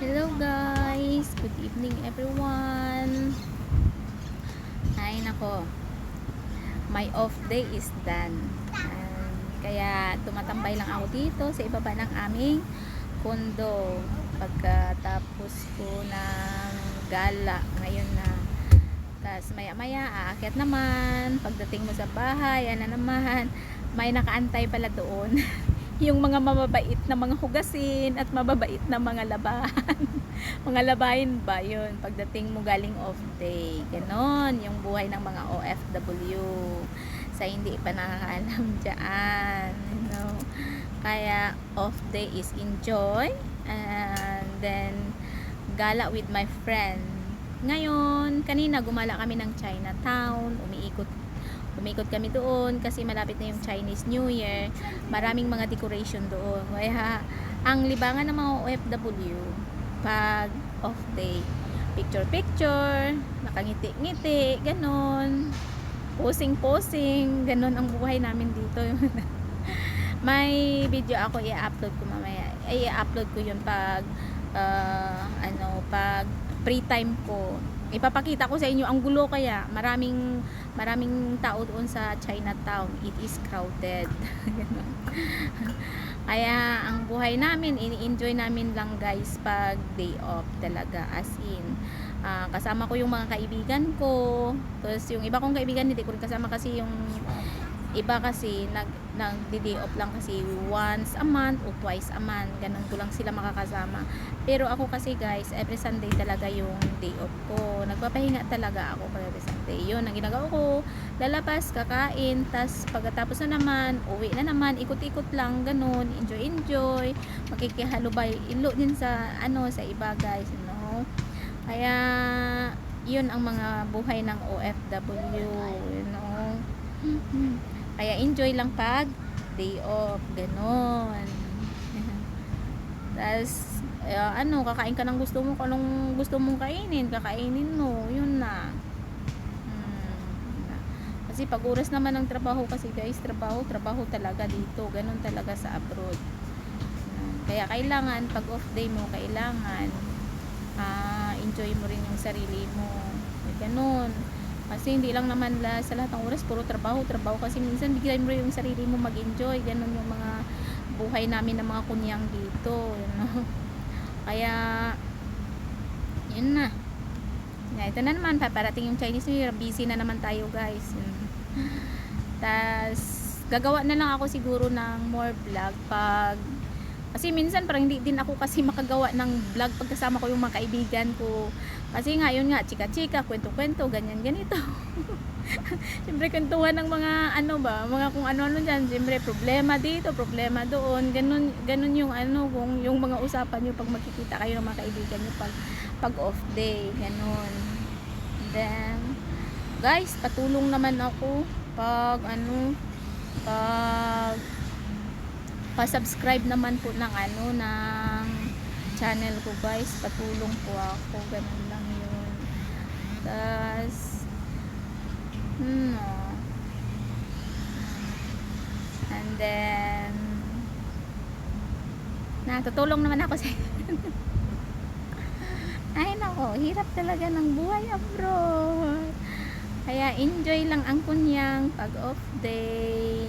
Hello guys, good evening everyone. Ay nako, my off day is done. Kaya tumatambay lang ako dito sa ibaba ng aming kondo pagkatapos ko ng gala ngayon na. Tapos maya maya aakyat naman. Pagdating mo sa bahay, ano naman, may nakaantay pala doon. Yung mga mababait na mga hugasin at mababait na mga labahan. Mga labahin ba yun pagdating mo galing off day. Ganon yung buhay ng mga OFW sa hindi pa nakakaalam dyan, you know. Kaya off day is enjoy and then gala with my friend. Ngayon, kanina gumala kami ng Chinatown, umikot kami doon kasi malapit na yung Chinese New Year. Maraming mga decoration doon. Kaya ang libangan ng mga OFW pag off day, picture, nakangiti-ngiti, ganon. Posing, ganon ang buhay namin dito. May video ako i-upload ko mamaya. I-upload ko yun pag pag free time ko. Ipapakita ko sa inyo ang gulo, kaya maraming tao doon sa Chinatown. It is crowded. Kaya ang buhay namin, ini-enjoy namin lang guys pag day off talaga, as in. Kasama ko yung mga kaibigan ko. Tapos yung iba kong kaibigan hindi ko rin kasama kasi yung iba kasi nag-day off lang kasi once a month o twice a month, ganun ko lang sila makakasama. Pero ako kasi guys, every Sunday talaga yung day off ko. Nagpapahinga talaga ako pag every Sunday. Yun ang ginagawa ko, lalabas, kakain, tas pagkatapos na naman uwi na naman, ikot-ikot lang, ganun, enjoy, makikihalubay ilo din sa sa iba guys, you know. Kaya yun ang mga buhay ng OFW, you know. Kaya enjoy lang pag day off, ganon. Tas kakain ka ng gusto mo, kung anong gusto mong kakainin mo, yun na. Kasi pag oras naman ng trabaho kasi guys, trabaho talaga dito, ganon talaga sa abroad. Kaya kailangan pag off day mo, kailangan enjoy mo rin yung sarili mo, ganon. Kasi hindi lang naman sa lahat ng oras puro trabaho kasi minsan bigyan mo yung sarili mo mag-enjoy. Ganun yung mga buhay namin ng mga kunyang dito, you know? Kaya yun na. Ito na naman, paparating yung Chinese New Year, busy na naman tayo guys. Tas gagawa na lang ako siguro ng more vlog kasi minsan parang hindi din ako kasi makagawa ng vlog pagkasama ko yung mga kaibigan ko. Kasi ngayon nga, chika-chika, kwento-kwento, ganyan-ganito. Siyempre, kwentuhan ng mga mga kung ano-ano dyan. Siyempre, problema dito, problema doon. Ganun yung kung yung mga usapan nyo pag makikita kayo ng mga kaibigan nyo pag off day. Ganun. And then, guys, patulong naman ako pa-subscribe naman po ng ng channel ko guys, patulong po ako, ganun lang yun. Tas and then natutulong naman ako sa ay nako, hirap talaga ng buhay abroad. Kaya enjoy lang ang kunyang pag off day.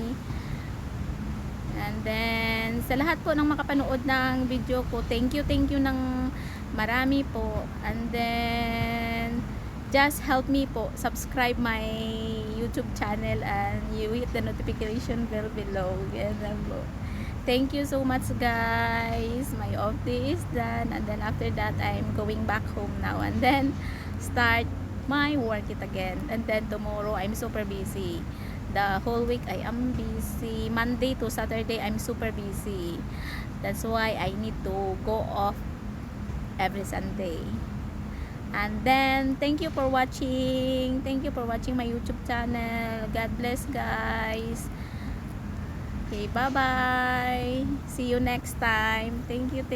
And then sa lahat po ng makapanood ng video ko, thank you ng marami po. And then just help me po subscribe my YouTube channel and you hit the notification bell below. Ganun po. Thank you so much guys. My off day is done, and then after that I'm going back home now and then start my work it again. And then tomorrow I'm super busy. The whole week I am busy. Monday to Saturday I'm super busy. That's why I need to go off every Sunday. And then thank you for watching. Thank you for watching my YouTube channel. God bless guys. Okay, bye-bye. See you next time. Thank you.